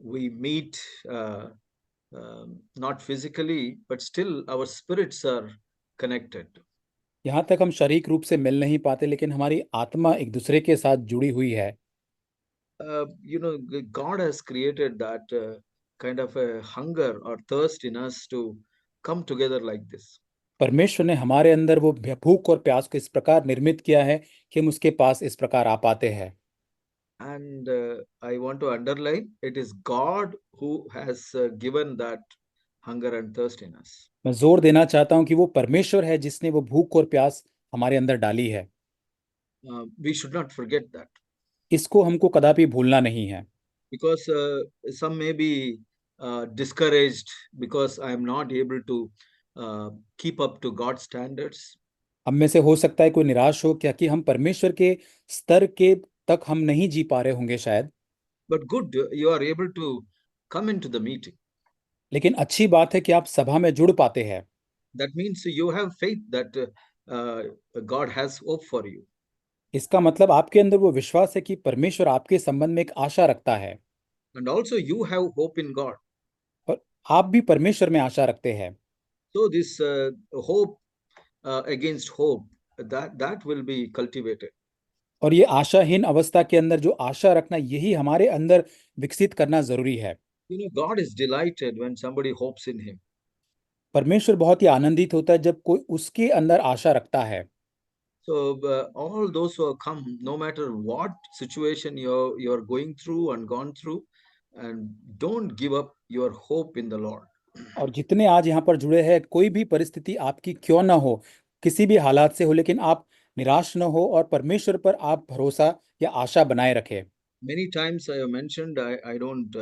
we meet not physically, but still our spirits are connected. यहाँ तक हम शारीरिक रूप से मिल नहीं पाते, लेकिन हमारी आत्मा एक दूसरे के साथ जुड़ी हुई है। God has created that kind of a hunger or thirst in us to come together like this. परमेश्वर ने हमारे अंदर वो भूख और प्यास को इस प्रकार निर्मित किया है कि हम उसके पास इस प्रकार आ पाते हैं। And I want to underline, it is God who has given that hunger and thirst in us. मैं जोर देना चाहता हूं कि वो परमेश्वर है जिसने वो भूख और प्यास हमारे अंदर डाली है। We should not forget that, इसको हमको कदापि भूलना नहीं है। because some may be discouraged because I am not able to keep up to God's standards. हम में से हो सकता है कोई निराश हो, क्या कि हम परमेश्वर के स्तर के तक हम नहीं जी पा रहे होंगे शायद। But good, you are able to come into the meeting. लेकिन अच्छी बात है कि आप सभा में जुड़ पाते हैं। That means you have faith that God has hope for you. इसका मतलब आपके अंदर वो विश्वास है कि परमेश्वर आपके संबंध में एक आशा रखता है, And also you have hope in God. और आप भी परमेश्वर में आशा रखते हैं। So this hope against hope, that will be cultivated. और ये आशाहीन अवस्था के अंदर जो आशा रखना, यही हमारे अंदर विकसित करना जरूरी है। God is delighted when somebody hopes in Him. परमेश्वर बहुत ही आनंदित होता है जब कोई उसके अंदर आशा रखता है। So all those who have come, no matter what situation you're going through and gone through, and don't give up your hope in the Lord. और जितने आज यहाँ पर जुड़े हैं, कोई भी परिस्थिति आपकी क्यों ना हो, किसी भी हालात से हो, लेकिन आप निराश न हो और परमेश्वर पर आप भरोसा या आशा बनाए रखें। Many times I have mentioned, I don't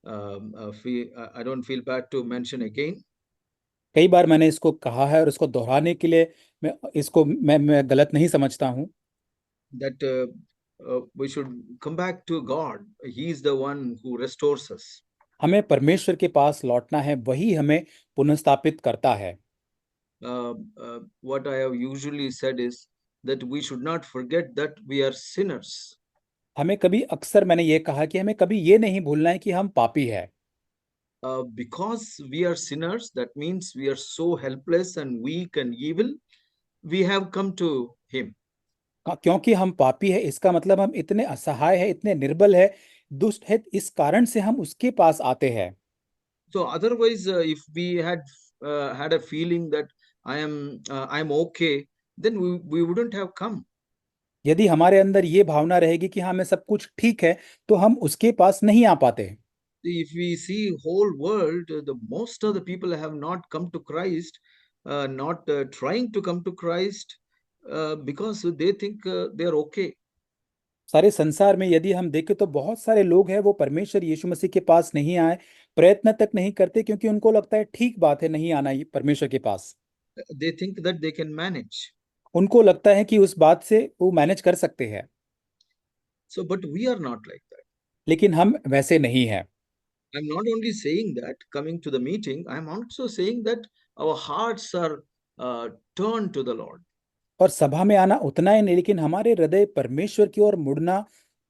I don't feel bad to mention again, कई बार मैंने इसको कहा है और इसको दोहराने के लिए मैं गलत नहीं समझता हूँ। that we should come back to God. He is the one who restores us. हमें परमेश्वर के पास लौटना है, वही हमें पुनर्स्थापित करता है। What I have usually said is that we should not forget that we are sinners. हमें कभी अक्सर मैंने ये कहा कि हमें कभी ये नहीं भूलना है कि हम पापी है। Because we are sinners, that means we are so helpless and weak and evil. We have come to Him. क्योंकि हम पापी है, इसका मतलब हम इतने असहाय है, इतने निर्बल है, दुष्ट है, इस कारण से हम उसके पास आते हैं। So otherwise, if we had a feeling that I'm okay, then we wouldn't have come. यदि हमारे अंदर ये भावना रहेगी कि हाँ मैं सब कुछ ठीक है, तो हम उसके पास नहीं आ पाते। If we see whole world, the most of the people have not come to Christ, not trying to come to Christ, because they think they are okay. सारे संसार में यदि हम देखें तो बहुत सारे लोग हैं, वो परमेश्वर यीशु मसीह के पास नहीं आए, प्रयत्न तक नहीं करते, क्योंकि उनको लगता है ठीक बात है नहीं आना ये परमेश्वर के पास। They think that they can manage. उनको लगता है कि उस बात से वो मैनेज कर सकते हैं। So, but we are not like that. लेकिन हम वैसे नहीं हैं। I'm not only saying that coming to the meeting, I'm also saying that our hearts are turned to the Lord. और सभा में आना उतना ही नहीं, लेकिन हमारे हृदय परमेश्वर की ओर मुड़ना,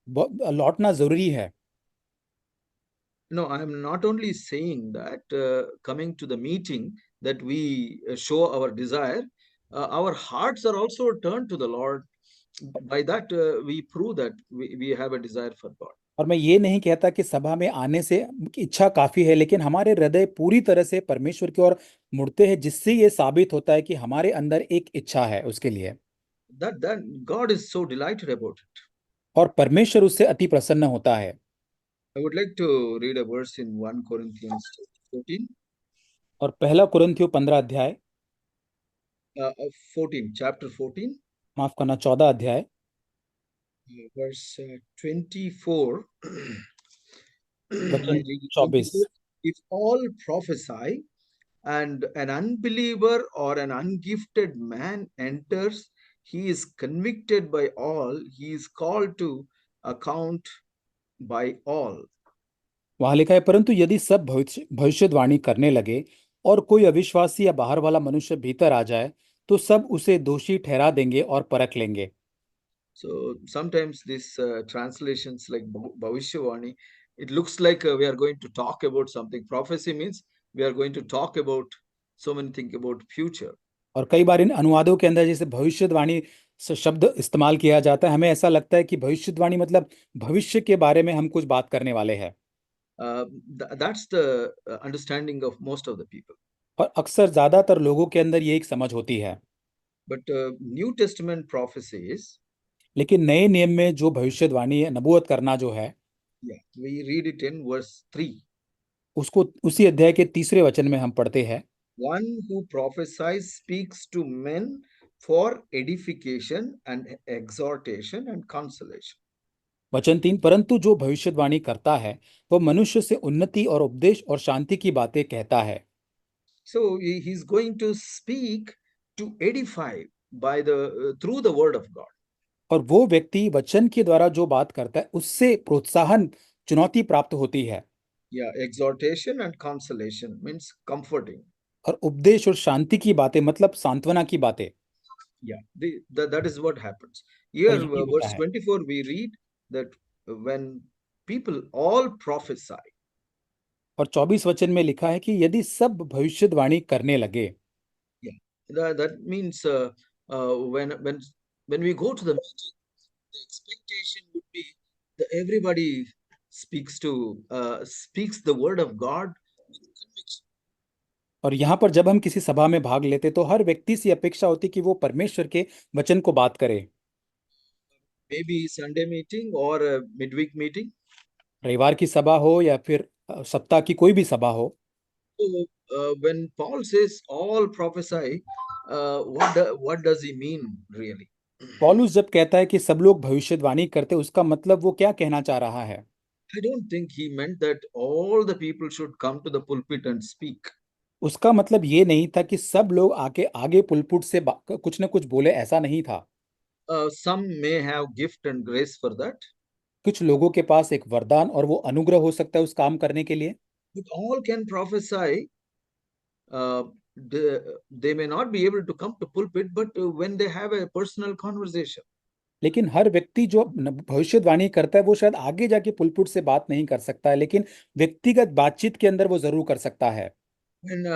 लौटना जरूरी है। No, I'm not only saying that coming to the meeting that we show our desire, our hearts are also turned to the Lord. By that, we prove that we have a desire for God. और मैं ये नहीं कहता कि सभा में आने से इच्छा काफी है, लेकिन हमारे हृदय पूरी तरह से परमेश्वर की ओर मुड़ते हैं, जिससे ये साबित होता है कि हमारे अंदर एक इच्छा है उसके लिए। That God is so delighted about it. और परमेश्वर उससे अति प्रसन्न होता है। I would like to read a verse in 1 Corinthians 14, और पहला कुरिन्थियों 15 अध्याय, 14, chapter 14, माफ करना 14 अध्याय, verse 24. I वचन read it. 24। 24. If all prophesy and an unbeliever or an ungifted man enters, he is convicted by all, he is called to account by all. वहां लिखा है, परंतु यदि सब भविष्यवाणी करने लगे और कोई अविश्वासी या बाहर वाला मनुष्य भीतर आ जाए, तो सब उसे दोषी ठहरा देंगे और परख लेंगे। So sometimes these translations like Bhavishyavani, it looks like we are going to talk about something. Prophecy means we are going to talk about so many things about future. और कई बार इन अनुवादों के अंदर जैसे भविष्यवाणी शब्द इस्तेमाल किया जाता है, हमें ऐसा लगता है कि भविष्यवाणी मतलब भविष्य के बारे में हम कुछ बात करने वाले हैं। That's the understanding of most of the people. और अक्सर ज्यादातर लोगों के अंदर ये एक समझ होती है। But New Testament prophecies, लेकिन नए नियम में जो भविष्यवाणी है, नबूवत करना जो है, yeah, we read it in verse 3. उसको उसी अध्याय के 3रे वचन में हम पढ़ते हैं। One who prophesies speaks to men for edification and exhortation and consolation. वचन 3, परंतु जो भविष्यवाणी करता है वह मनुष्य से उन्नति और उपदेश और शांति की बातें कहता है। So he's going to speak to edify by the through the word of God. और वो व्यक्ति वचन के द्वारा जो बात करता है उससे प्रोत्साहन, चुनौती प्राप्त होती है। Yeah, exhortation and consolation means comforting. और उपदेश और शांति की बातें मतलब सांत्वना की बातें। Yeah, that is what happens. और Here, यही होता verse है। 24, we read that when people all prophesy, और 24 वचन में लिखा है कि यदि सब भविष्यवाणी करने लगे। yeah, that means when we go to the meeting, the expectation would be that everybody speaks the word of God with conviction. और यहाँ पर जब हम किसी सभा में भाग लेते तो हर व्यक्ति से अपेक्षा होती कि वो परमेश्वर के वचन को बात करे। Maybe Sunday meeting or a midweek meeting. रविवार की सभा हो या फिर सप्ताह की कोई भी सभा हो। So when Paul says all prophesy, what does he mean really? पौलुस जब कहता है कि सब लोग भविष्यवाणी करते, उसका मतलब वो क्या कहना चाह रहा है? I don't think he meant that all the people should come to the pulpit and speak. उसका मतलब ये नहीं था कि सब लोग आके आगे पुलपुट से कुछ न कुछ बोले, ऐसा नहीं था। Some may have gift and grace for that, कुछ लोगों के पास एक वरदान और वो अनुग्रह हो सकता है उस काम करने के लिए। but all can prophesy. Uh, they may not be able to come to pulpit, but when they have a personal conversation, लेकिन हर व्यक्ति जो भविष्यवाणी करता है वो शायद आगे जाके पुलपुट से बात नहीं कर सकता है, लेकिन व्यक्तिगत बातचीत के अंदर वो जरूर कर सकता है। when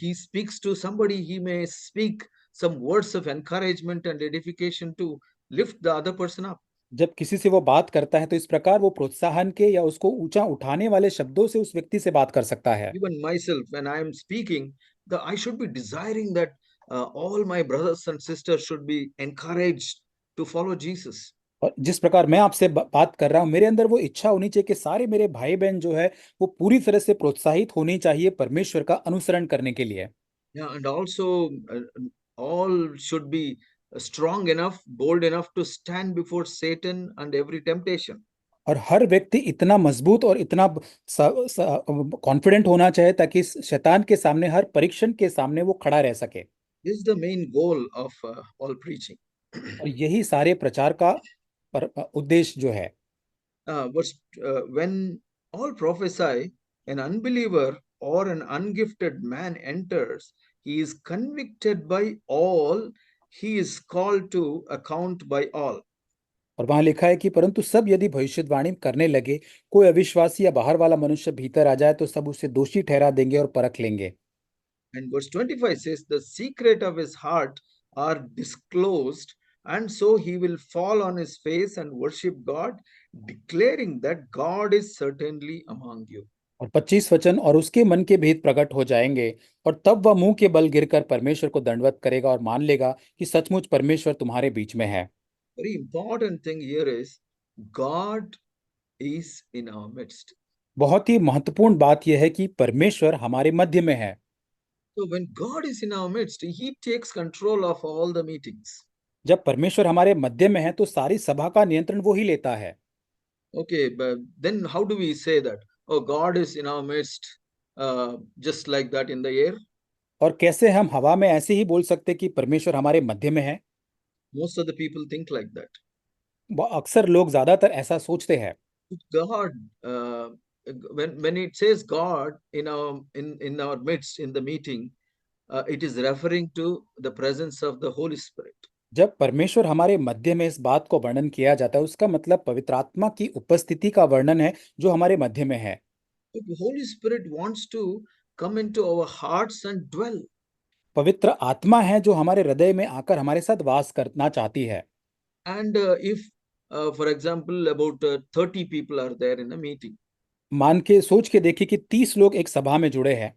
he speaks to somebody, he may speak some words of encouragement and edification to lift the other person up. जब किसी से वो बात करता है तो इस प्रकार वो प्रोत्साहन के या उसको ऊंचा उठाने वाले शब्दों से उस व्यक्ति से बात कर सकता है। Even myself, when I am speaking, I should be desiring that all my brothers and sisters should be encouraged to follow Jesus. और जिस प्रकार मैं आपसे बात कर रहा हूँ, मेरे अंदर वो इच्छा होनी चाहिए कि सारे मेरे भाई बहन जो है वो पूरी तरह से प्रोत्साहित होनी चाहिए परमेश्वर का अनुसरण करने के लिए। Yeah, and also all should be strong enough, bold enough to stand before Satan and every temptation. और हर व्यक्ति इतना मजबूत और इतना कॉन्फिडेंट होना चाहिए ताकि शैतान के सामने, हर परीक्षण के सामने वो खड़ा रह सके। This is the main goal of all preaching. और यही सारे प्रचार का उद्देश्य जो है। But when all prophesy, an unbeliever or an ungifted man enters, he is convicted by all, he is called to account by all. और वहां लिखा है कि परंतु सब यदि भविष्यवाणी करने लगे, कोई अविश्वासी या बाहर वाला मनुष्य भीतर आ जाए तो सब उसे दोषी ठहरा देंगे और परख लेंगे। And verse 25 says, the secret of his heart are disclosed, and so he will fall on his face and worship God, declaring that God is certainly among you. और 25 वचन, और उसके मन के भेद प्रकट हो जाएंगे और तब वह मुंह के बल गिरकर परमेश्वर को दंडवत करेगा और मान लेगा कि सचमुच परमेश्वर तुम्हारे बीच में है। Very important thing here is God is in our midst. बहुत ही महत्वपूर्ण बात यह है कि परमेश्वर हमारे मध्य में है। So when God is in our midst, he takes control of all the meetings. जब परमेश्वर हमारे मध्य में है तो सारी सभा का नियंत्रण वो ही लेता है। Okay, but then how do we say that? Oh, God is in our midst, just like that in the air? और कैसे हम हवा में ऐसे ही बोल सकते कि परमेश्वर हमारे मध्य में है? Most of the people think like that. अक्सर लोग ज्यादातर ऐसा सोचते हैं। God, when it says God in our midst in the meeting, it is referring to the presence of the Holy Spirit. जब परमेश्वर हमारे मध्य में इस बात को वर्णन किया जाता है, उसका मतलब पवित्र आत्मा की उपस्थिति का वर्णन है जो हमारे मध्य में है। The Holy Spirit wants to come into our hearts and dwell. पवित्र आत्मा है जो हमारे हृदय में आकर हमारे साथ वास करना चाहती है। And if, for example, about 30 people are there in a meeting, मान के सोच के देखिए कि 30 लोग एक सभा में जुड़े हैं।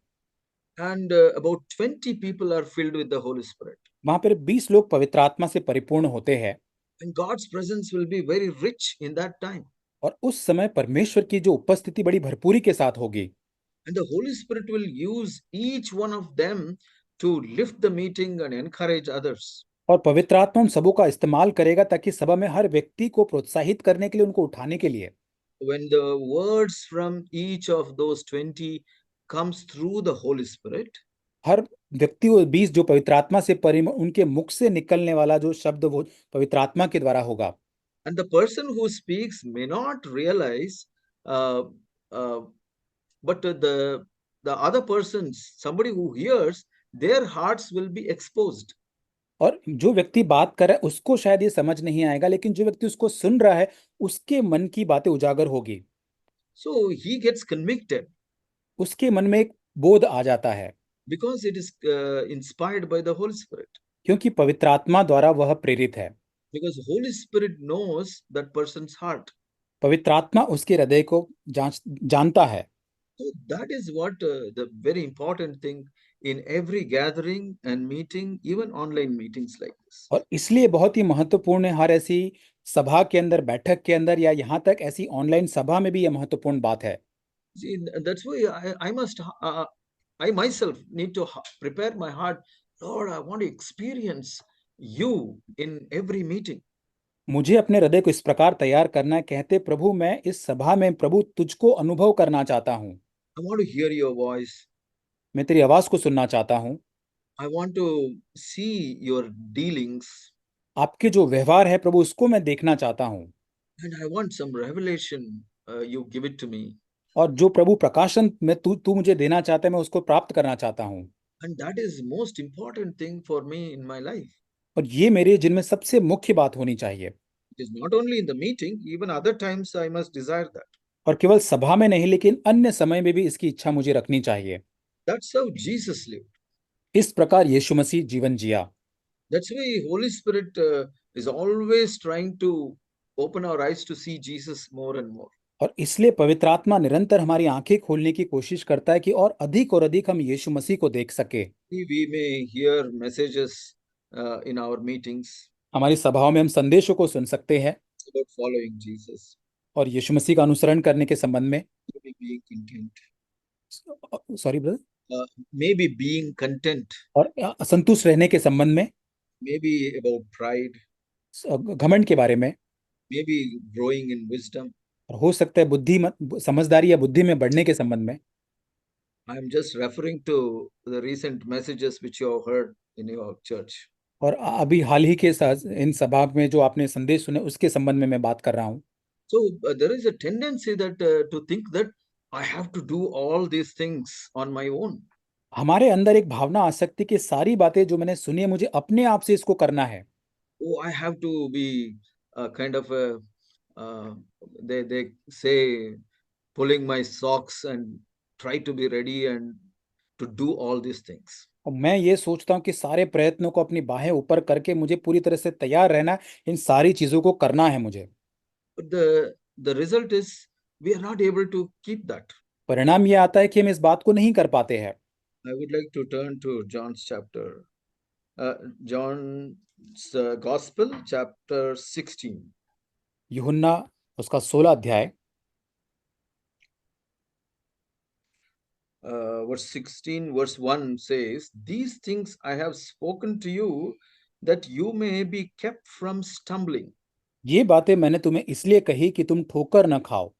and about 20 people are filled with the Holy Spirit, वहां पर 20 लोग पवित्र आत्मा से परिपूर्ण होते हैं। and God's presence will be very rich in that time. और उस समय परमेश्वर की जो उपस्थिति बड़ी भरपूरी के साथ होगी। And the Holy Spirit will use each one of them to lift the meeting and encourage others. और पवित्र आत्मा उन सबों का इस्तेमाल करेगा ताकि सभा में हर व्यक्ति को प्रोत्साहित करने के लिए, उनको उठाने के लिए। When the words from each of those 20 comes through the Holy Spirit, हर व्यक्ति वो 20 जो पवित्र आत्मा से उनके मुख से निकलने वाला जो शब्द वो पवित्र आत्मा के द्वारा होगा। and the person who speaks may not realize, uh, uh, but the other persons, somebody who hears, their hearts will be exposed. और जो व्यक्ति बात कर रहा है उसको शायद ये समझ नहीं आएगा, लेकिन जो व्यक्ति उसको सुन रहा है उसके मन की बातें उजागर होगी। So he gets convicted उसके मन में एक बोध आ जाता है, because it is inspired by the Holy Spirit. क्योंकि पवित्र आत्मा द्वारा वह प्रेरित है। Because Holy Spirit knows that person's heart. पवित्र आत्मा उसके हृदय को जानता है। So that is what the very important thing in every gathering and meeting, even online meetings like this. और इसलिए बहुत ही महत्वपूर्ण है, हर ऐसी सभा के अंदर, बैठक के अंदर, या यहाँ तक ऐसी ऑनलाइन सभा में भी यह महत्वपूर्ण बात है। See, that's why I myself need to prepare my heart. Lord, I want to experience you in every meeting. मुझे अपने हृदय को इस प्रकार तैयार करना है, कहते प्रभु मैं इस सभा में प्रभु तुझको अनुभव करना चाहता हूँ। I want to hear your voice. मैं तेरी आवाज को सुनना चाहता हूँ। I want to see your dealings. आपके जो व्यवहार है प्रभु उसको मैं देखना चाहता हूँ। And I want some revelation. You give it to me. और जो प्रभु प्रकाशन में तू तू मुझे देना चाहता है मैं उसको प्राप्त करना चाहता हूँ। And that is most important thing for me in my life. और ये मेरे जिनमें सबसे मुख्य बात होनी चाहिए। It is not only in the meeting, even other times I must desire that. और केवल सभा में नहीं, लेकिन अन्य समय में भी इसकी इच्छा मुझे रखनी चाहिए। That's how Jesus lived. इस प्रकार यीशु मसीह जीवन जिया। That's why Holy Spirit is always trying to open our eyes to see Jesus more and more. और इसलिए पवित्र आत्मा निरंतर हमारी आंखें खोलने की कोशिश करता है कि और अधिक हम यीशु मसीह को देख सके। We may hear messages in our meetings हमारी सभाओं में हम संदेशों को सुन सकते हैं about following Jesus, और यीशु मसीह का अनुसरण करने के संबंध में। maybe being content, sorry brother. maybe being content, और असंतुष्ट रहने के संबंध में, maybe about pride, घमंड के बारे में, maybe growing in wisdom. और हो सकता है समझदारी या बुद्धि में बढ़ने के संबंध में। I'm just referring to the recent messages which you have heard in your church. और अभी हाल ही के इन सभा में जो आपने संदेश सुने उसके संबंध में मैं बात कर रहा हूँ। So there is a tendency that to think that I have to do all these things on my own. हमारे अंदर एक भावना आ सकती कि सारी बातें जो मैंने सुनी है मुझे अपने आप से इसको करना है। Oh, I have to be kind of uh, they say pulling my socks and try to be ready and to do all these things. और मैं ये सोचता हूँ कि सारे प्रयत्नों को अपनी बाहें ऊपर करके मुझे पूरी तरह से तैयार रहना है, इन सारी चीजों को करना है मुझे। But the result is we are not able to keep that. परिणाम ये आता है कि हम इस बात को नहीं कर पाते हैं। I would like to turn to John's chapter, John's Gospel, chapter 16. यूहन्ना उसका 16 अध्याय Verse 16, verse 1 says, These things I have spoken to you, that you may be kept from stumbling. ये बातें मैंने तुम्हें इसलिए कही कि तुम ठोकर न खाओ।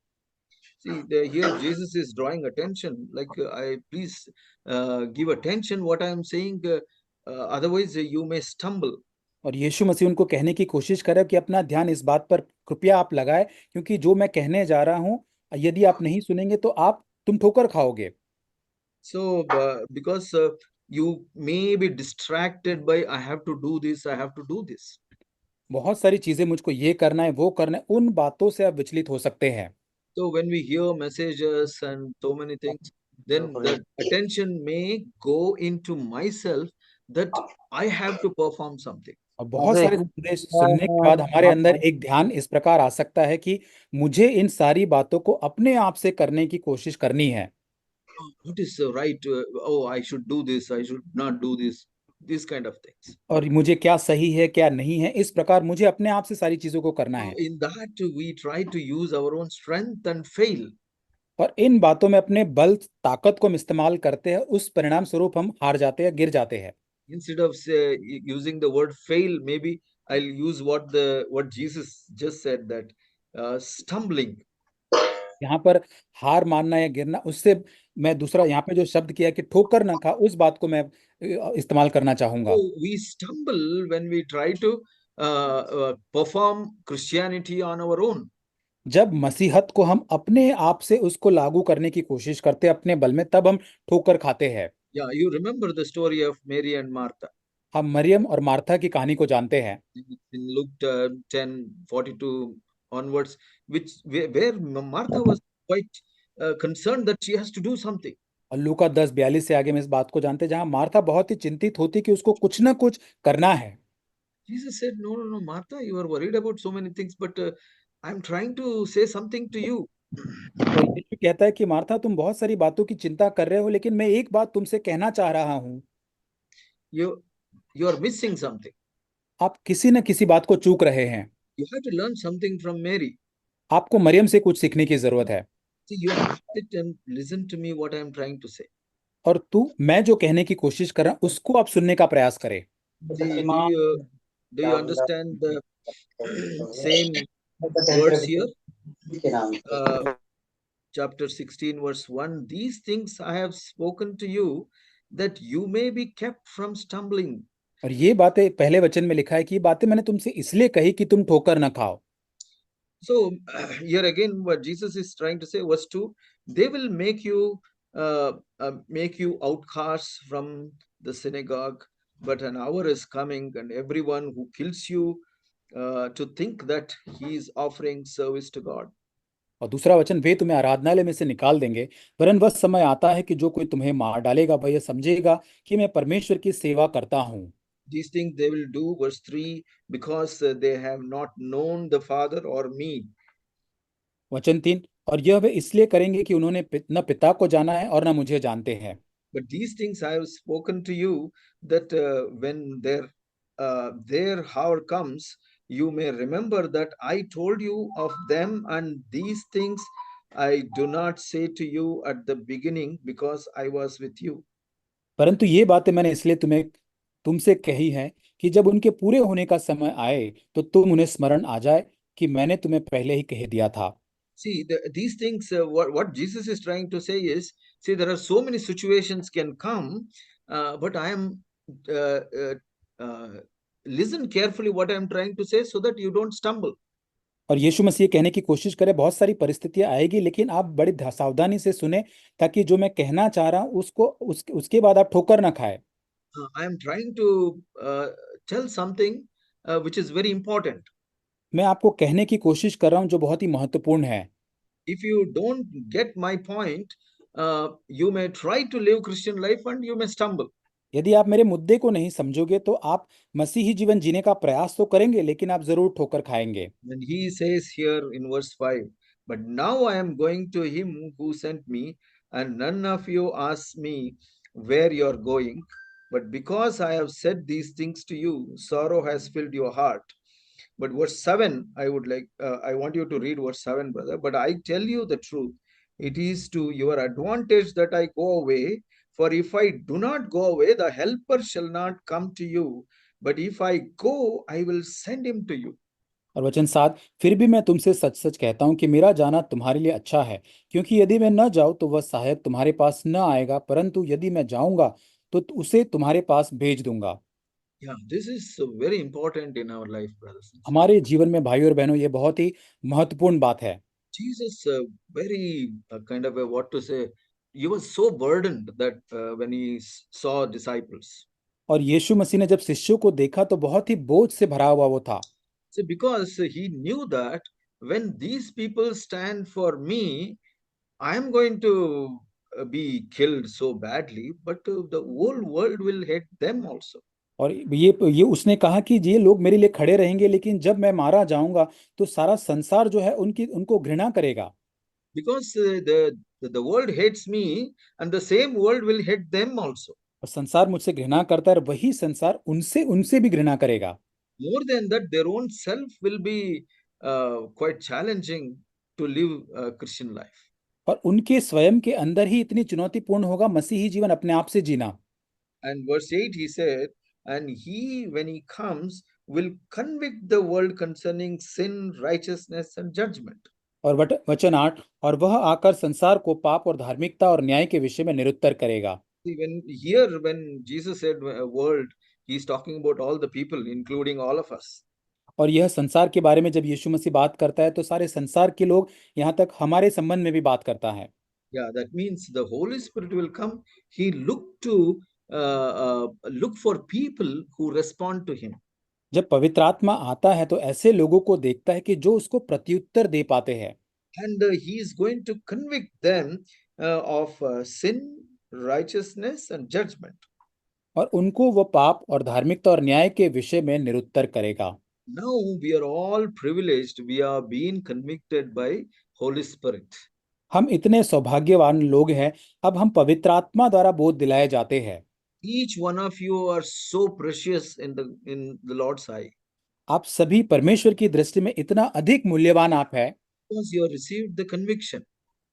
See, here Jesus is drawing attention, like please give attention what I am saying, otherwise you may stumble. और यीशु मसीह उनको कहने की कोशिश करे कि अपना ध्यान इस बात पर कृपया आप लगाए, क्योंकि जो मैं कहने जा रहा हूं यदि आप नहीं सुनेंगे तो तुम ठोकर खाओगे। So because You may be distracted by, I have to do this, I have to do this. बहुत सारी चीजें मुझको ये करना है वो करना है, उन बातों से आप विचलित हो सकते हैं। So when we hear messages and so many things, then the attention may go into myself that I have to perform something. और बहुत सारे संदेश सुनने के बाद हमारे अंदर एक ध्यान इस प्रकार आ सकता है कि मुझे इन सारी बातों को अपने आप से करने की कोशिश करनी है। Oh, what is right? Oh, I should do this, I should not do this, these kind of things. और मुझे क्या सही है क्या नहीं है, इस प्रकार मुझे अपने आप से सारी चीजों को करना है। In that, we try to use our own strength and fail. और इन बातों में अपने बल ताकत को हम इस्तेमाल करते हैं, उस परिणाम स्वरूप हम हार जाते हैं, गिर जाते हैं। Instead of using the word fail, maybe I'll use what Jesus just said, that stumbling. यहाँ पर हार मानना या गिरना, उससे मैं दूसरा यहाँ पे जो शब्द किया कि ठोकर ना खा, उस बात को मैं इस्तेमाल करना चाहूंगा। So we stumble when we try to perform Christianity on our own. जब मसीहत को हम अपने आप से उसको लागू करने की कोशिश करते हैं अपने बल में, तब हम ठोकर खाते हैं। Yeah, you remember the story of Mary and Martha हम मरियम और मार्था की कहानी को जानते हैं। in Luke 10:42 onwards, where Martha was quite concerned that she has to do something. और लूका 10:42 से आगे में इस बात को जानते हैं, जहां मार्था बहुत ही चिंतित होती कि उसको कुछ ना कुछ करना है। Jesus said, no, no, no, Martha, you are worried about so many things, but I'm trying to say something to you. और यीशु कहता है कि मार्था, तुम बहुत सारी बातों की चिंता कर रहे हो, लेकिन मैं एक बात तुमसे कहना चाह रहा हूं। You, you are missing something. आप किसी न किसी बात को चूक रहे हैं। You have to learn something from Mary. आपको मरियम से कुछ सीखने की जरूरत है। See, you have to sit and listen to me what I'm trying to say. और मैं जो कहने की कोशिश कर रहा हूं उसको आप सुनने का प्रयास करें। See, do you understand the same words here? Chapter 16, verse 1. These things I have spoken to you, that you may be kept from stumbling. और ये बातें पहले वचन में लिखा है कि ये बातें मैंने तुमसे इसलिए कही कि तुम ठोकर न खाओ। So here again, what Jesus is trying to say, verse 2, they will make you outcasts from the synagogue, but an hour is coming, and everyone who kills you to think that he is offering service to God. और दूसरा वचन, वे तुम्हें आराधनालय में से निकाल देंगे, वरन वह समय आता है कि जो कोई तुम्हें मार डालेगा वह यह समझेगा कि मैं परमेश्वर की सेवा करता हूँ। These things they will do, verse 3, because they have not known the Father or me. वचन 3, और यह वे इसलिए करेंगे कि उन्होंने न पिता को जाना है और न मुझे जानते हैं। But these things I have spoken to you, that when their hour comes, you may remember that I told you of them, and these things I do not say to you at the beginning, because I was with you. परंतु ये बातें मैंने इसलिए तुमसे कही है कि जब उनके पूरे होने का समय आए तो तुम उन्हें स्मरण आ जाए कि मैंने तुम्हें पहले ही कह दिया था। See, these things, what Jesus is trying to say is, see, there are so many situations can come, but I am, uh, uh, uh, listen carefully what I am trying to say so that you don't stumble. और यीशु मसीह कहने की कोशिश करे, बहुत सारी परिस्थितियां आएगी, लेकिन आप बड़ी सावधानी से सुने, ताकि जो मैं कहना चाह रहा हूं उसके बाद आप ठोकर ना खाए। I am trying to tell something which is very important. मैं आपको कहने की कोशिश कर रहा हूं जो बहुत ही महत्वपूर्ण है। If you don't get my point, you may try to live Christian life and you may stumble. यदि आप मेरे मुद्दे को नहीं समझोगे तो आप मसीही जीवन जीने का प्रयास तो करेंगे, लेकिन आप जरूर ठोकर खाएंगे। And he says here in verse 5, but now I am going to him who sent me, and none of you ask me where you are going. But because I have said these things to you, sorrow has filled your heart. But verse 7, I want you to read verse 7, brother. But I tell you the truth, it is to your advantage that I go away. For if I do not go away, the helper shall not come to you. But if I go, I will send him to you. और वचन 7, फिर भी मैं तुमसे सच सच कहता हूं कि मेरा जाना तुम्हारे लिए अच्छा है, क्योंकि यदि मैं न जाऊं तो वह सहायक तुम्हारे पास न आएगा, परंतु यदि मैं जाऊंगा तो उसे तुम्हारे पास भेज दूंगा। Yeah, this is very important in our life, brothers and sisters. हमारे जीवन में भाई और बहनों, ये बहुत ही महत्वपूर्ण बात है। Jesus, very kind of a, what to say, he was so burdened that when he saw disciples. और यीशु मसीह ने जब शिष्यों को देखा तो बहुत ही बोझ से भरा हुआ वो था। So because he knew that when these people stand for me, I am going to be killed so badly, but the whole world will hate them also. और ये उसने कहा कि ये लोग मेरे लिए खड़े रहेंगे, लेकिन जब मैं मारा जाऊंगा तो सारा संसार जो है उनकी उनको घृणा करेगा। Because the world hates me, and the same world will hate them also. और संसार मुझसे घृणा करता है और वही संसार उनसे उनसे भी घृणा करेगा। More than that, their own self will be quite challenging to live a Christian life. और उनके स्वयं के अंदर ही इतनी चुनौतीपूर्ण होगा मसीही जीवन अपने आप से जीना। And verse 8, he said, and he, when he comes, will convict the world concerning sin, righteousness, and judgment. और वचन 8, और वह आकर संसार को पाप और धार्मिकता और न्याय के विषय में निरुत्तर करेगा। See, when Jesus said world, he's talking about all the people, including all of us. और यह संसार के बारे में जब यीशु मसीह बात करता है तो सारे संसार के लोग, यहाँ तक हमारे संबंध में भी बात करता है। Yeah, that means the Holy Spirit will come. He look for people who respond to him. जब पवित्र आत्मा आता है तो ऐसे लोगों को देखता है कि जो उसको प्रत्युत्तर दे पाते हैं। And he is going to convict them of sin, righteousness, and judgment. और उनको वो पाप और धार्मिकता और न्याय के विषय में निरुत्तर करेगा। Now we are all privileged. We are being convicted by Holy Spirit. हम इतने सौभाग्यवान लोग हैं, अब हम पवित्र आत्मा द्वारा बोध दिलाए जाते हैं। Each one of you are so precious in the Lord's eye आप सभी परमेश्वर की दृष्टि में इतना अधिक मूल्यवान आप है, because you have received the conviction.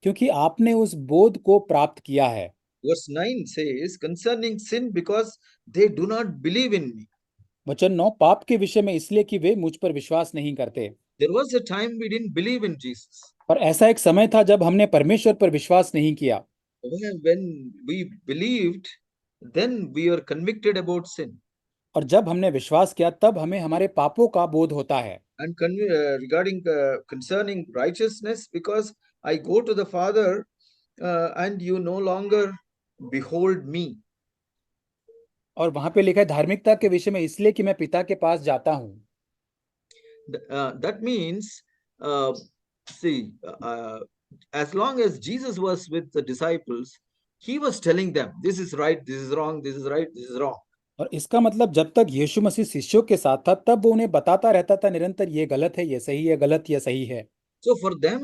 क्योंकि आपने उस बोध को प्राप्त किया है। Verse 9 says, concerning sin, because they do not believe in me. वचन 9, पाप के विषय में इसलिए कि वे मुझ पर विश्वास नहीं करते। There was a time we didn't believe in Jesus. और ऐसा एक समय था जब हमने परमेश्वर पर विश्वास नहीं किया। When we believed, then we are convicted about sin. और जब हमने विश्वास किया तब हमें हमारे पापों का बोध होता है। And regarding concerning righteousness, because I go to the Father and you no longer behold me. और वहां पे लिखा है धार्मिकता के विषय में इसलिए कि मैं पिता के पास जाता हूं। That means, see, as long as Jesus was with the disciples, he was telling them, this is right, this is wrong, this is right, this is wrong. और इसका मतलब जब तक यीशु मसीह शिष्यों के साथ था तब वो उन्हें बताता रहता था निरंतर, ये गलत है, ये सही है, गलत या सही है। So for them,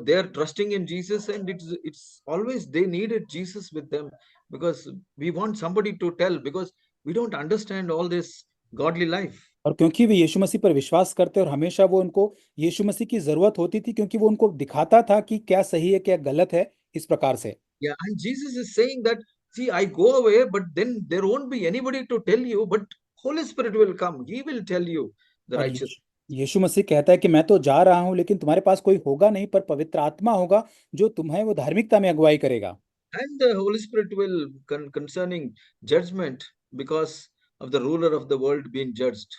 they are trusting in Jesus, and it's always they needed Jesus with them, because we want somebody to tell, because we don't understand all this godly life. और क्योंकि वे यीशु मसीह पर विश्वास करते और हमेशा वो उनको यीशु मसीह की जरूरत होती थी, क्योंकि वो उनको दिखाता था कि क्या सही है क्या गलत है, इस प्रकार से। Yeah, and Jesus is saying that, see, I go away, but then there won't be anybody to tell you, but Holy Spirit will come. He will tell you the और righteous. यीशु मसीह कहता है कि मैं तो जा रहा हूं लेकिन तुम्हारे पास कोई होगा नहीं, पर पवित्र आत्मा होगा जो तुम्हें वो धार्मिकता में अगुवाई करेगा। And the Holy Spirit will concerning judgment, because of the ruler of the world being judged.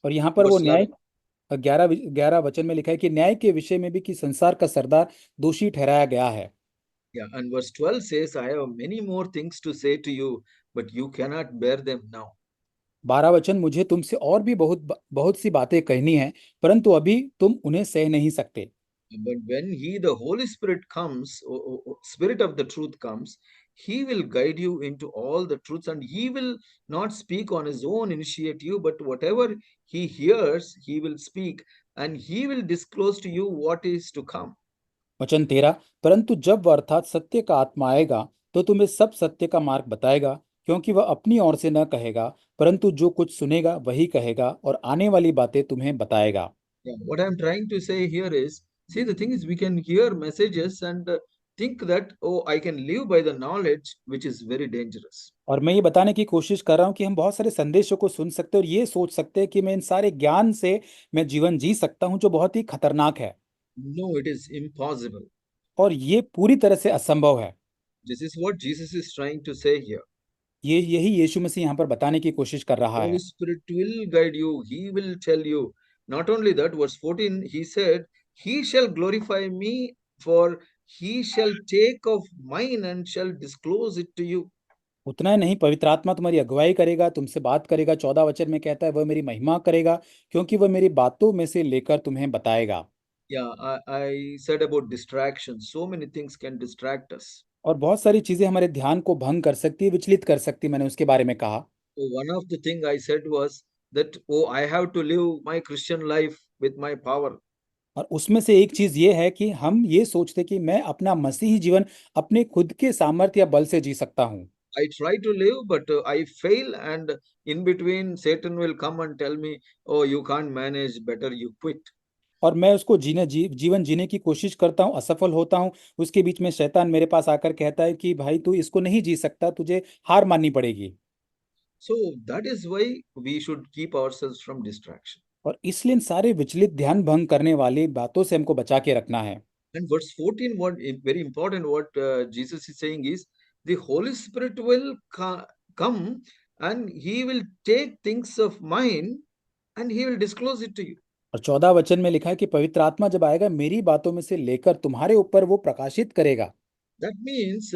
और यहाँ पर वो Verse न्याय 11. 11 वचन में लिखा है कि न्याय के विषय में भी कि संसार का सरदार दोषी ठहराया गया है। Yeah, and verse 12 says, I have many more things to say to you, but you cannot bear them now. 12 वचन, मुझे तुमसे और भी बहुत बहुत सी बातें कहनी है, परंतु अभी तुम उन्हें सह नहीं सकते। But when he, the Holy Spirit comes, Spirit of the truth comes, he will guide you into all the truths, and he will not speak on his own initiative, but whatever he hears, he will speak, and he will disclose to you what is to come. वचन 13, परंतु जब वह अर्थात सत्य का आत्मा आएगा तो तुम्हें सब सत्य का मार्ग बताएगा, क्योंकि वह अपनी ओर से न कहेगा, परंतु जो कुछ सुनेगा वही कहेगा और आने वाली बातें तुम्हें बताएगा। Yeah, what I'm trying to say here is, see, the thing is, we can hear messages and think that, oh, I can live by the knowledge, which is very dangerous. और मैं ये बताने की कोशिश कर रहा हूँ कि हम बहुत सारे संदेशों को सुन सकते हैं और ये सोच सकते हैं कि मैं इन सारे ज्ञान से मैं जीवन जी सकता हूँ, जो बहुत ही खतरनाक है। No, it is impossible. और ये पूरी तरह से असंभव है। This is what Jesus is trying to say here. ये यही यीशु मसीह यहाँ पर बताने की कोशिश कर रहा Holy है। Spirit will guide you. He will tell you. Not only that, verse 14, he said, he shall glorify me, for he shall take of mine and shall disclose it to you. उतना ही नहीं, पवित्र आत्मा तुम्हारी अगुवाई करेगा, तुमसे बात करेगा। 14 वचन में कहता है वह मेरी महिमा करेगा, क्योंकि वह मेरी बातों में से लेकर तुम्हें बताएगा। Yeah, I said about distractions. So many things can distract us. और बहुत सारी चीजें हमारे ध्यान को भंग कर सकती है, विचलित कर सकती है, मैंने उसके बारे में कहा। So one of the thing I said was that, oh, I have to live my Christian life with my power. और उसमें से एक चीज ये है कि हम ये सोचते कि मैं अपना मसीही जीवन अपने खुद के सामर्थ्य या बल से जी सकता हूँ। I try to live, but I fail, and in between, Satan will come and tell me, "Oh, you can't manage. Better you quit." और मैं उसको जीवन जीने की कोशिश करता हूँ, असफल होता हूँ। उसके बीच में शैतान मेरे पास आकर कहता है कि भाई तू इसको नहीं जी सकता, तुझे हार माननी पड़ेगी। So that is why we should keep ourselves from distraction. और इसलिए इन सारे विचलित ध्यान भंग करने वाली बातों से हमको बचा के रखना है। And verse 14, what very important, what Jesus is saying is, the Holy Spirit will come and he will take things of mine and he will disclose it to you. और 14 वचन में लिखा है कि पवित्र आत्मा जब आएगा, मेरी बातों में से लेकर तुम्हारे ऊपर वो प्रकाशित करेगा। That means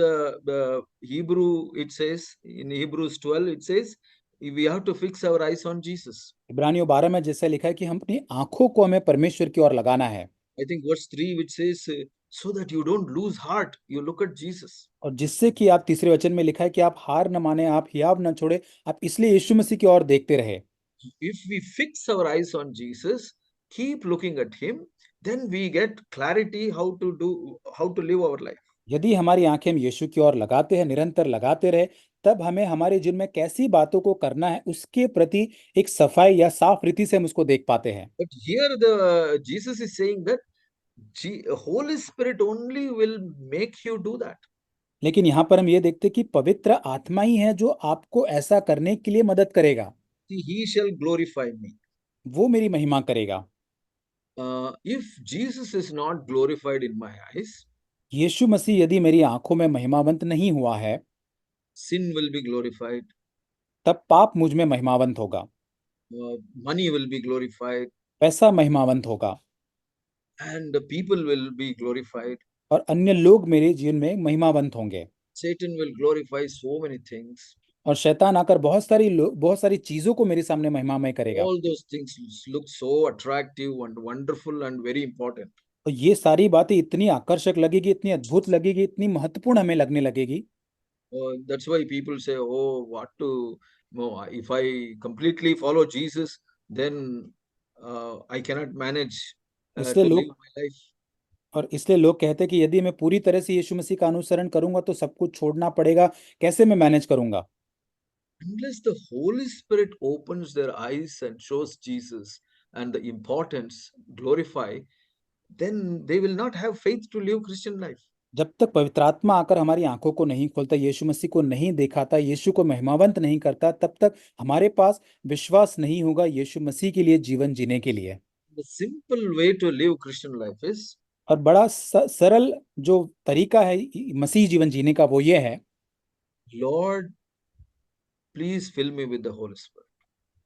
the Hebrew, it says, in Hebrews 12, it says, we have to fix our eyes on Jesus. इब्रानियों 12 में जैसे लिखा है कि हम अपनी आंखों को हमें परमेश्वर की ओर लगाना है। I think verse 3, which says, so that you don't lose heart, you look at Jesus. और जिससे कि आप 3 वचन में लिखा है कि आप हार न माने, आप हियाव न छोड़े, आप इसलिए यीशु मसीह की ओर देखते रहे। If we fix our eyes on Jesus, keep looking at him, then we get clarity how to live our life. यदि हमारी आंखें हम यीशु की ओर लगाते हैं, निरंतर लगाते रहे, तब हमें हमारे जीवन में कैसी बातों को करना है उसके प्रति एक सफाई या साफ रीति से हम उसको देख पाते हैं। But here the Jesus is saying that Holy Spirit only will make you do that. लेकिन यहाँ पर हम ये देखते हैं कि पवित्र आत्मा ही है जो आपको ऐसा करने के लिए मदद करेगा। He shall glorify me. वो मेरी महिमा करेगा। If Jesus is not glorified in my eyes, यीशु मसीह यदि मेरी आंखों में महिमावंत नहीं हुआ है, sin will be glorified, तब पाप मुझ में महिमावंत होगा, money will be glorified, पैसा महिमावंत होगा, and the people will be glorified. और अन्य लोग मेरे जीवन में महिमावंत होंगे। Satan will glorify so many things. और शैतान आकर बहुत सारी चीजों को मेरे सामने महिमामय करेगा। All those things look so attractive and wonderful and very important. और ये सारी बातें इतनी आकर्षक लगेगी, इतनी अद्भुत लगेगी, इतनी महत्वपूर्ण हमें लगने लगेगी। That's why people say, "Oh, what to? No, if I completely follow Jesus, then I cannot manage इसलिए to live लोग my life." इसलिए लोग कहते हैं कि यदि मैं पूरी तरह से यीशु मसीह का अनुसरण करूंगा तो सब कुछ छोड़ना पड़ेगा, कैसे मैं मैनेज करूंगा? Unless the Holy Spirit opens their eyes and shows Jesus and the importance, glorify, then they will not have faith to live Christian life. जब तक पवित्र आत्मा आकर हमारी आंखों को नहीं खोलता, यीशु मसीह को नहीं दिखाता, यीशु को महिमावंत नहीं करता, तब तक हमारे पास विश्वास नहीं होगा यीशु मसीह के लिए जीवन जीने के लिए। The simple way to live Christian life is, और बड़ा सरल जो तरीका है मसीह जीवन जीने का वो ये है, Lord, please fill me with the Holy Spirit.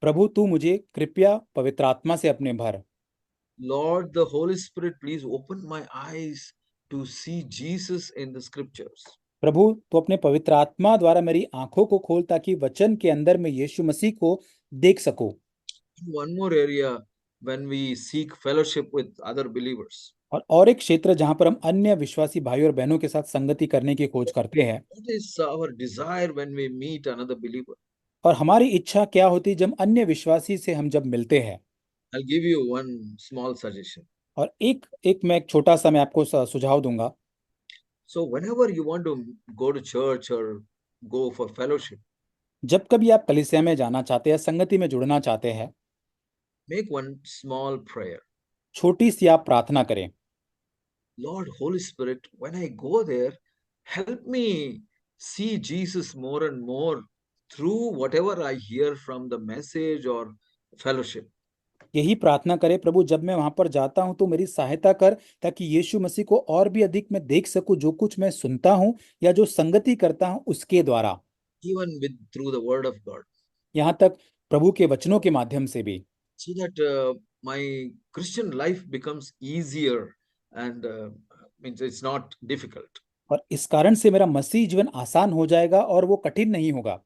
प्रभु तू मुझे कृपया पवित्र आत्मा से अपने भर। Lord, the Holy Spirit, please open my eyes to see Jesus in the scriptures. प्रभु तो अपने पवित्र आत्मा द्वारा मेरी आंखों को खोल, ताकि वचन के अंदर मैं यीशु मसीह को देख सकूं। One more area, when we seek fellowship with other believers. और एक क्षेत्र जहां पर हम अन्य विश्वासी भाइयों और बहनों के साथ संगति करने की खोज करते हैं। What is our desire when we meet another believer? और हमारी इच्छा क्या होती है जब अन्य विश्वासी से हम जब मिलते हैं? I'll give you one small suggestion. और एक छोटा सा मैं आपको सुझाव दूंगा। So whenever you want to go to church or go for fellowship, जब कभी आप कलीसिया में जाना चाहते हैं, संगति में जुड़ना चाहते हैं, make one small prayer. छोटी सी आप प्रार्थना करें। Lord, Holy Spirit, when I go there, help me see Jesus more and more through whatever I hear from the message or fellowship. यही प्रार्थना करें, प्रभु जब मैं वहां पर जाता हूं तो मेरी सहायता कर, ताकि यीशु मसीह को और भी अधिक मैं देख सकूं, जो कुछ मैं सुनता हूं या जो संगति करता हूं उसके द्वारा, Even through the word of God, यहां तक प्रभु के वचनों के माध्यम से भी, so that my Christian life becomes easier and means it's not difficult. और इस कारण से मेरा मसीह जीवन आसान हो जाएगा और वो कठिन नहीं होगा।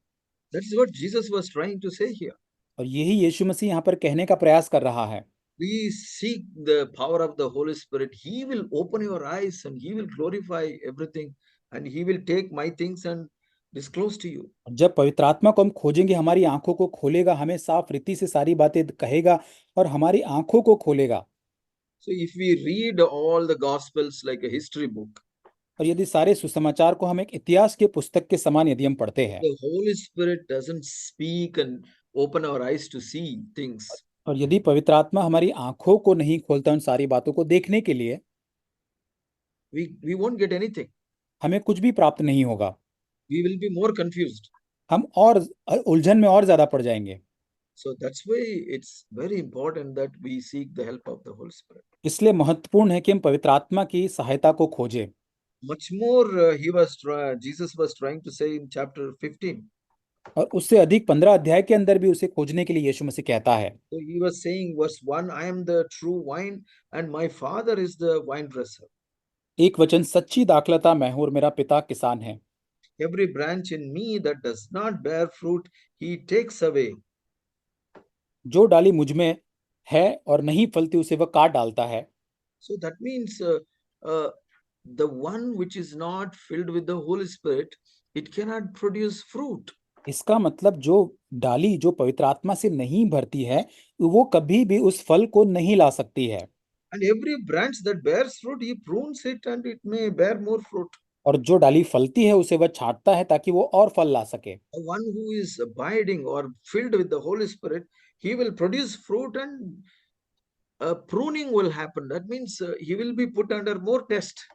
That is what Jesus was trying to say here. और यही यीशु मसीह यहाँ पर कहने का प्रयास कर रहा है। We seek the power of the Holy Spirit. He will open your eyes and he will glorify everything and he will take my things and disclose to you. जब पवित्र आत्मा को हम खोजेंगे, हमारी आंखों को खोलेगा, हमें साफ रीति से सारी बातें कहेगा और हमारी आंखों को खोलेगा। So if we read all the gospels like a history book, और यदि सारे सुसमाचार को हम एक इतिहास के पुस्तक के समान यदि हम पढ़ते हैं, the Holy Spirit doesn't speak and open our eyes to see things. और यदि पवित्र आत्मा हमारी आंखों को नहीं खोलता उन सारी बातों को देखने के लिए, We won't get anything. हमें कुछ भी प्राप्त नहीं होगा। We will be more confused. हम और उलझन में और ज्यादा पड़ जाएंगे। So that's why it's very important that we seek the help of the Holy Spirit. इसलिए महत्वपूर्ण है कि हम पवित्र आत्मा की सहायता को खोजें। Much more, Jesus was trying to say in chapter 15. और उससे अधिक 15 अध्याय के अंदर भी उसे खोजने के लिए यीशु मसीह कहता है। So he was saying, verse 1, I am the true vine, and my father is the vine dresser. एक वचन, सच्ची दाखलता मैं हूं और मेरा पिता किसान है। Every branch in me that does not bear fruit, he takes away. जो डाली मुझ में है और नहीं फलती उसे वह काट डालता है। So that means the one which is not filled with the Holy Spirit, it cannot produce fruit. इसका मतलब जो डाली जो पवित्र आत्मा से नहीं भरती है, वो कभी भी उस फल को नहीं ला सकती है। And every branch that bears fruit, he prunes it and it may bear more fruit. और जो डाली फलती है उसे वह छांटता है ताकि वो और फल ला सके। The one who is abiding or filled with the Holy Spirit, he will produce fruit and pruning will happen. That means he will be put under more test.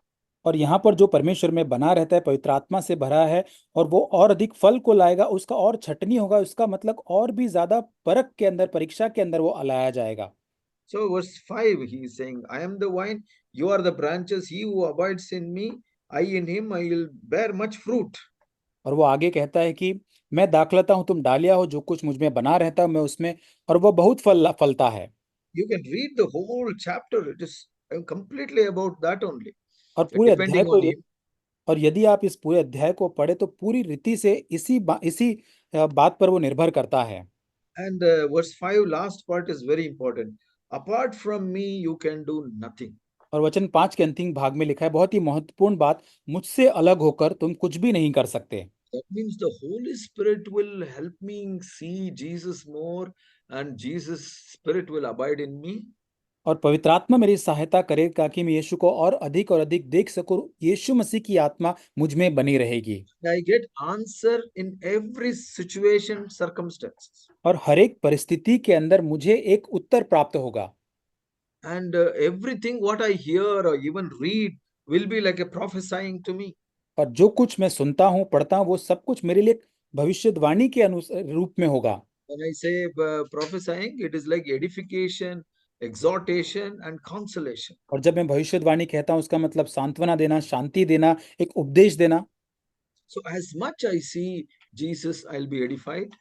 और यहाँ पर जो परमेश्वर में बना रहता है, पवित्र आत्मा से भरा है और वो और अधिक फल को लाएगा, उसका और छटनी होगा, उसका मतलब और भी ज्यादा परख के अंदर, परीक्षा के अंदर वो लाया जाएगा। So verse 5, he is saying, I am the vine, you are the branches, he who abides in me, I in him, I will bear much fruit. और वो आगे कहता है कि मैं दाखलता हूँ, तुम डालियां हो, जो कुछ मुझ में बना रहता है मैं उसमें, और वो बहुत फलता है। You can read the whole chapter. It is completely about that only. और पूरे अध्याय Depending को on him. और यदि आप इस पूरे अध्याय को पढ़े तो पूरी रीति से इसी बात पर वो निर्भर करता है। And verse 5, last part is very important. Apart from me, you can do nothing. और वचन 5 के अंतिम भाग में लिखा है बहुत ही महत्वपूर्ण बात, मुझसे अलग होकर तुम कुछ भी नहीं कर सकते। That means the Holy Spirit will help me see Jesus more, and Jesus' Spirit will abide in me. और पवित्र आत्मा मेरी सहायता करे ताकि मैं यीशु को और अधिक देख सकूं। यीशु मसीह की आत्मा मुझ में बनी रहेगी। I get answer in every situation, circumstances. और हर एक परिस्थिति के अंदर मुझे एक उत्तर प्राप्त होगा। And everything what I hear or even read will be like a prophesying to me. और जो कुछ मैं सुनता हूँ, पढ़ता हूँ, वो सब कुछ मेरे लिए भविष्यवाणी के रूप में होगा। When I say prophesying, it is like edification, exhortation, and consolation. और जब मैं भविष्यवाणी कहता हूँ, उसका मतलब सांत्वना देना, शांति देना, एक उपदेश देना। So as much I see Jesus, I'll be edified.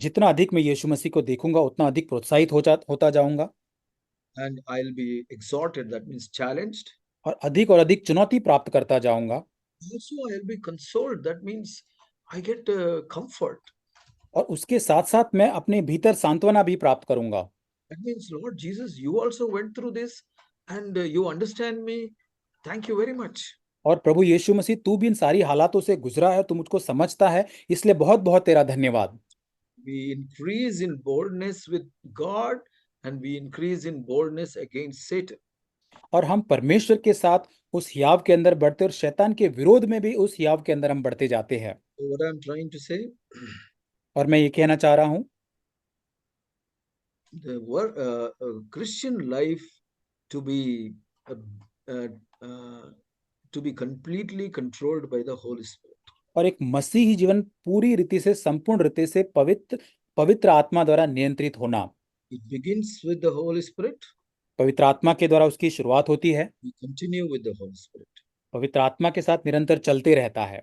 जितना अधिक मैं यीशु मसीह को देखूंगा उतना अधिक प्रोत्साहित होता जाऊंगा। And I'll be exhorted, that means challenged. और अधिक चुनौती प्राप्त करता जाऊंगा। Also, I'll be consoled, that means I get comfort. और उसके साथ साथ मैं अपने भीतर सांत्वना भी प्राप्त करूंगा। That means, Lord Jesus, you also went through this and you understand me. Thank you very much. और प्रभु यीशु मसीह, तू भी इन सारी हालातों से गुजरा है, तू मुझको समझता है, इसलिए बहुत बहुत तेरा धन्यवाद। We increase in boldness with God and we increase in boldness against Satan. और हम परमेश्वर के साथ उस हियाव के अंदर बढ़ते और शैतान के विरोध में भी उस हियाव के अंदर हम बढ़ते जाते हैं। So what I'm trying to say, और मैं ये कहना चाह रहा हूं, the word Christian life to be completely controlled by the Holy Spirit. और एक मसीही जीवन पूरी रीति से, संपूर्ण रीति से पवित्र आत्मा द्वारा नियंत्रित होना। It begins with the Holy Spirit. पवित्र आत्मा के द्वारा उसकी शुरुआत होती है। We continue with the Holy Spirit. पवित्र आत्मा के साथ निरंतर चलते रहता है।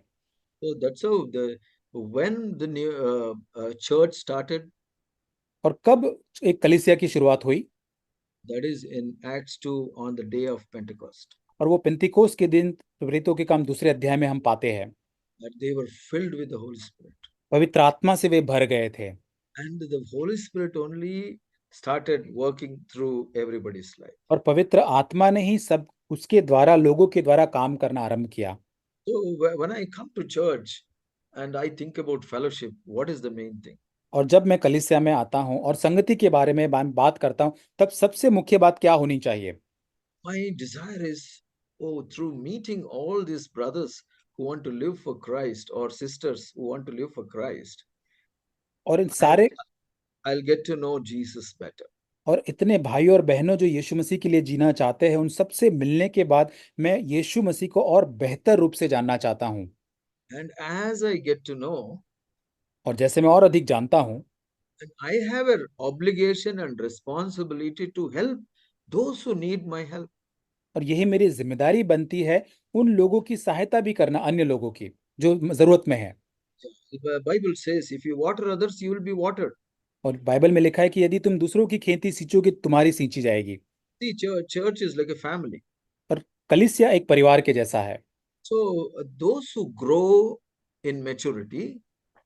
So that's how when the new church started. और कब एक कलीसिया की शुरुआत हुई? That is in Acts 2 on the day of Pentecost. और वो पेंतिकोस के दिन प्रेरितों के काम दूसरे अध्याय में हम पाते हैं, that they were filled with the Holy Spirit. पवित्र आत्मा से वे भर गए थे, And the Holy Spirit only started working through everybody's life. और पवित्र आत्मा ने ही सब उसके द्वारा लोगों के द्वारा काम करना आरंभ किया। So when I come to church and I think about fellowship, what is the main thing? और जब मैं कलीसिया में आता हूं और संगति के बारे में बात करता हूं, तब सबसे मुख्य बात क्या होनी चाहिए? My desire is, oh, through meeting all these brothers who want to live for Christ or sisters who want to live for Christ, और इन I'll, सारे I'll get to know Jesus better. और इतने भाइयों और बहनों जो यीशु मसीह के लिए जीना चाहते हैं, उन सबसे मिलने के बाद मैं यीशु मसीह को और बेहतर रूप से जानना चाहता हूं। And as I get to know, और जैसे मैं और अधिक जानता हूं, and I have an obligation and responsibility to help those who need my help. और यही मेरी जिम्मेदारी बनती है उन लोगों की सहायता भी करना, अन्य लोगों की जो जरूरत में है। The Bible says, if you water others, you will be watered. और बाइबल में लिखा है कि यदि तुम दूसरों की खेती सींचोगे, तुम्हारी सींची जाएगी। See, church is like a family. और कलीसिया एक परिवार के जैसा है। So those who grow in maturity,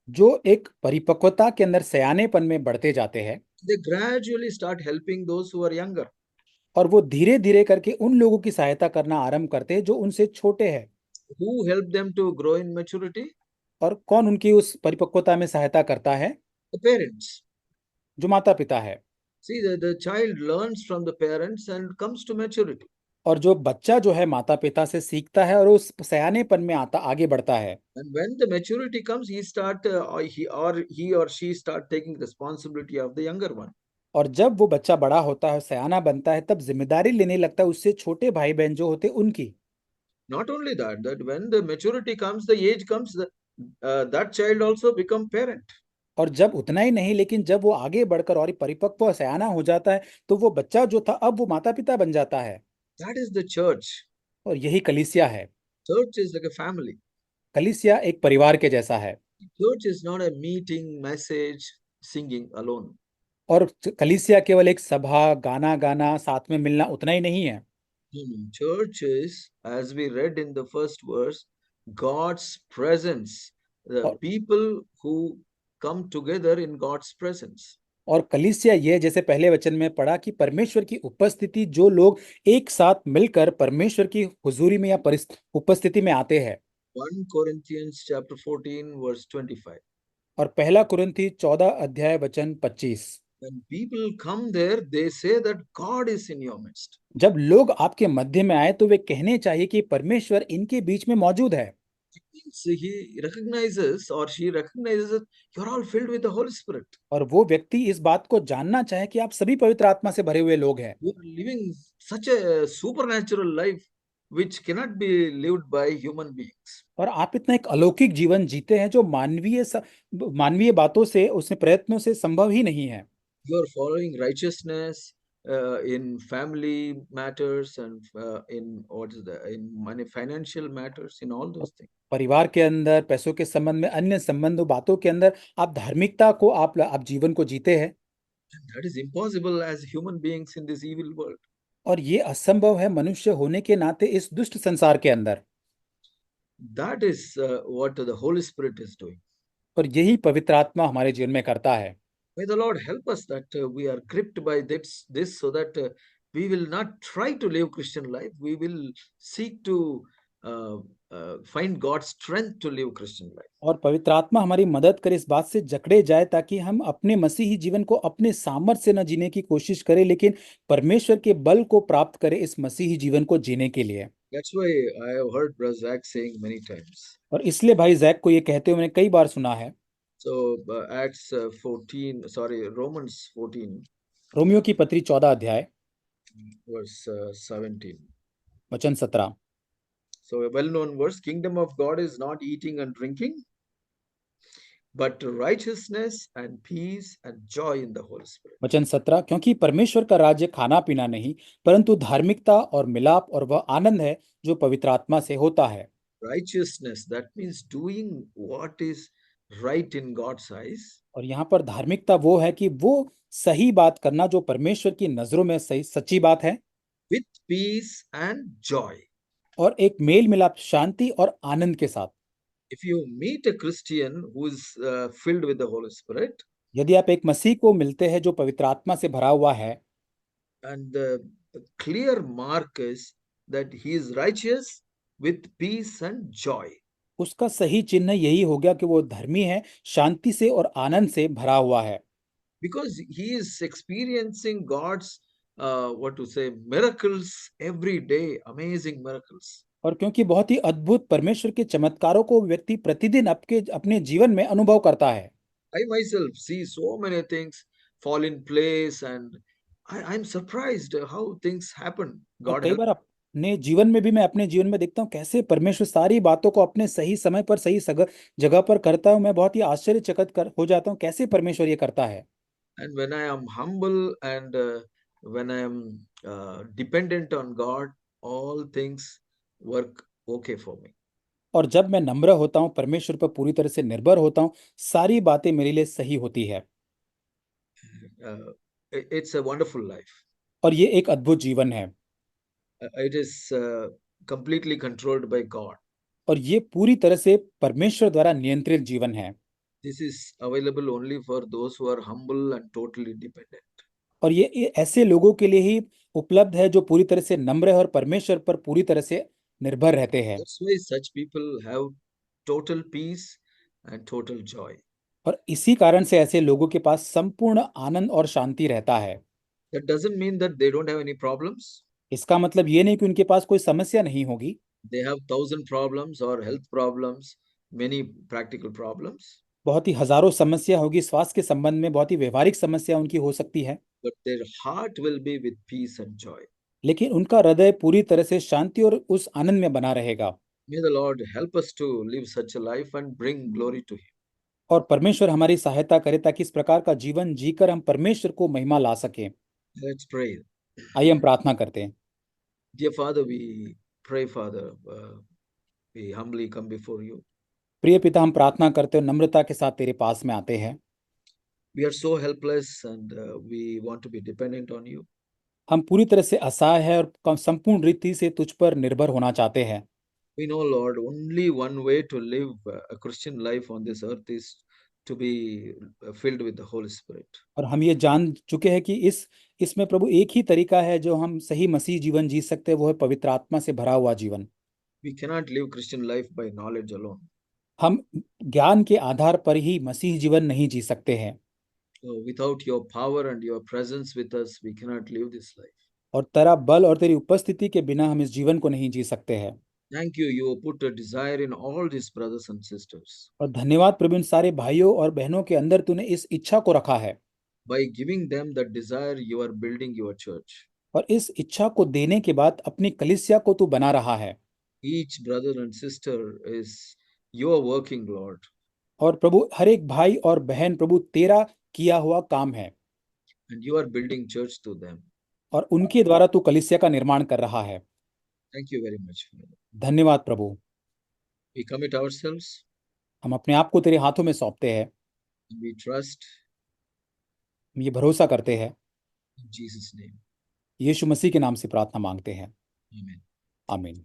जो एक परिपक्वता के अंदर सयानेपन में बढ़ते जाते हैं, they gradually start helping those who are younger. और वो धीरे धीरे करके उन लोगों की सहायता करना आरंभ करते हैं जो उनसे छोटे हैं। Who help them to grow in maturity? और कौन उनकी उस परिपक्वता में सहायता करता है? The parents. जो माता पिता है। See, the child learns from the parents and comes to maturity. और जो बच्चा जो है माता पिता से सीखता है और उस सयानेपन में आता आगे बढ़ता है। And when the maturity comes, he or she start taking responsibility of the younger one. और जब वो बच्चा बड़ा होता है, सयाना बनता है, तब जिम्मेदारी लेने लगता है उससे छोटे भाई बहन जो होते उनकी। Not only that, that when the maturity comes, the age comes, that child also become parent. और जब उतना ही नहीं, लेकिन जब वो आगे बढ़कर और परिपक्व और सयाना हो जाता है, तो वो बच्चा जो था अब वो माता पिता बन जाता है। That is the church. और यही कलीसिया है। Church is like a family. कलीसिया एक परिवार के जैसा है। Church is not a meeting, message, singing alone. और कलीसिया केवल एक सभा, गाना गाना, साथ में मिलना उतना ही नहीं है। Church is, as we read in the first verse, God's presence. The और people who come together in God's presence. और कलीसिया ये, जैसे पहले वचन में पढ़ा, कि परमेश्वर की उपस्थिति, जो लोग एक साथ मिलकर परमेश्वर की हुजूरी में या उपस्थिति में आते हैं। 1 Corinthians chapter 14 verse 25. और पहला कुरिन्थी 14 अध्याय वचन 25। When people come there, they say that God is in your midst. जब लोग आपके मध्य में आए तो वे कहने चाहिए कि परमेश्वर इनके बीच में मौजूद है। It means he recognizes or she recognizes that you're all filled with the Holy Spirit. और वो व्यक्ति इस बात को जानना चाहे कि आप सभी पवित्र आत्मा से भरे हुए लोग हैं। You are living such a supernatural life which cannot be lived by human beings. और आप इतना एक अलौकिक जीवन जीते हैं जो मानवीय बातों से, उसने प्रयत्नों से संभव ही नहीं है। You are following righteousness in family matters and in money financial matters, in all those things. परिवार के अंदर, पैसों के संबंध में, अन्य संबंधों बातों के अंदर आप धार्मिकता को, आप जीवन को जीते हैं। And that is impossible as human beings in this evil world. और ये असंभव है मनुष्य होने के नाते इस दुष्ट संसार के अंदर। That is what the Holy Spirit is doing. और यही पवित्र आत्मा हमारे जीवन में करता है। May the Lord help us that we are gripped by this so that we will not try to live Christian life. We will seek to find God's strength to live Christian life. और पवित्र आत्मा हमारी मदद करे इस बात से जकड़े जाए, ताकि हम अपने मसीही जीवन को अपने सामर्थ्य से न जीने की कोशिश करें, लेकिन परमेश्वर के बल को प्राप्त करें इस मसीही जीवन को जीने के लिए। That's why I have heard Brother Zach saying many times. और इसलिए भाई जैक को ये कहते हुए मैंने कई बार सुना है। So Romans 14 रोमियो की पत्री 14 अध्याय verse 17. वचन 17। So a well-known verse, kingdom of God is not eating and drinking, but righteousness and peace and joy in the Holy Spirit. वचन 17, क्योंकि परमेश्वर का राज्य खाना पीना नहीं, परंतु धार्मिकता और मिलाप और वह आनंद है जो पवित्र आत्मा से होता है। Righteousness, that means doing what is right in God's eyes. और यहाँ पर धार्मिकता वो है कि वो सही बात करना जो परमेश्वर की नजरों में सही सच्ची बात है। With peace and joy. और एक मेल मिलाप शांति और आनंद के साथ। If you meet a Christian who is filled with the Holy Spirit, यदि आप एक मसीह को मिलते हैं जो पवित्र आत्मा से भरा हुआ है, and the clear mark is that he is righteous with peace and joy, उसका सही चिन्ह यही हो गया कि वो धर्मी है, शांति से और आनंद से भरा हुआ है, because he is experiencing God's what to say miracles every day, amazing miracles. और क्योंकि बहुत ही अद्भुत परमेश्वर के चमत्कारों को व्यक्ति प्रतिदिन अपने जीवन में अनुभव करता है। I myself see so many things fall in place, and I'm surprised how things happen. और God कई help. बार अपने जीवन में भी मैं अपने जीवन में देखता हूँ कैसे परमेश्वर सारी बातों को अपने सही समय पर सही जगह पर करता हूँ। मैं बहुत ही आश्चर्यचकित हो जाता हूँ कैसे परमेश्वर ये करता है। And when I am humble and when I am dependent on God, all things work okay for me. और जब मैं नम्र होता हूँ, परमेश्वर पर पूरी तरह से निर्भर होता हूँ, सारी बातें मेरे लिए सही होती है। It's a wonderful life. और ये एक अद्भुत जीवन है। It is completely controlled by God. और ये पूरी तरह से परमेश्वर द्वारा नियंत्रित जीवन है। This is available only for those who are humble and totally dependent. और ये ऐसे लोगों के लिए ही उपलब्ध है जो पूरी तरह से नम्र है और परमेश्वर पर पूरी तरह से निर्भर रहते हैं। That's why such people have total peace and total joy. और इसी कारण से ऐसे लोगों के पास संपूर्ण आनंद और शांति रहता है। That doesn't mean that they don't have any problems. इसका मतलब ये नहीं कि उनके पास कोई समस्या नहीं होगी। They have thousand problems or health problems, many practical problems, बहुत ही हजारों समस्या होगी, स्वास्थ्य के संबंध में बहुत ही व्यवहारिक समस्या उनकी हो सकती है, but their heart will be with peace and joy. लेकिन उनका हृदय पूरी तरह से शांति और उस आनंद में बना रहेगा। May the Lord help us to live such a life and bring glory to Him. और परमेश्वर हमारी सहायता करे ताकि इस प्रकार का जीवन जीकर हम परमेश्वर को महिमा ला सकें। Let's pray. आइए हम प्रार्थना करते हैं। Dear Father, we pray, Father, we humbly come before you. प्रिय पिता, हम प्रार्थना करते हैं, नम्रता के साथ तेरे पास में आते हैं। We are so helpless and we want to be dependent on you. हम पूरी तरह से असहाय है और संपूर्ण रीति से तुझ पर निर्भर होना चाहते हैं। We know, Lord, only one way to live a Christian life on this earth is to be filled with the Holy Spirit. और हम ये जान चुके हैं कि इसमें प्रभु एक ही तरीका है जो हम सही मसीह जीवन जी सकते हैं, वो है पवित्र आत्मा से भरा हुआ जीवन। We cannot live Christian life by knowledge alone. हम ज्ञान के आधार पर ही मसीह जीवन नहीं जी सकते हैं। Without your power and your presence with us, we cannot live this life. और तेरा बल और तेरी उपस्थिति के बिना हम इस जीवन को नहीं जी सकते हैं। Thank you. You put a desire in all these brothers and sisters. और धन्यवाद प्रभु, इन सारे भाइयों और बहनों के अंदर तूने इस इच्छा को रखा है। By giving them that desire, you are building your church. और इस इच्छा को देने के बाद अपनी कलीसिया को तू बना रहा है। Each brother and sister is your working, Lord. और प्रभु हर एक भाई और बहन प्रभु तेरा किया हुआ काम है। And you are building church to them. और उनके द्वारा तू कलीसिया का निर्माण कर रहा है। Thank you very much. धन्यवाद प्रभु। We commit ourselves. हम अपने आप को तेरे हाथों में सौंपते हैं। We trust हम ये भरोसा करते हैं। in Jesus' name. यीशु मसीह के नाम से प्रार्थना मांगते हैं। Amen. आमीन।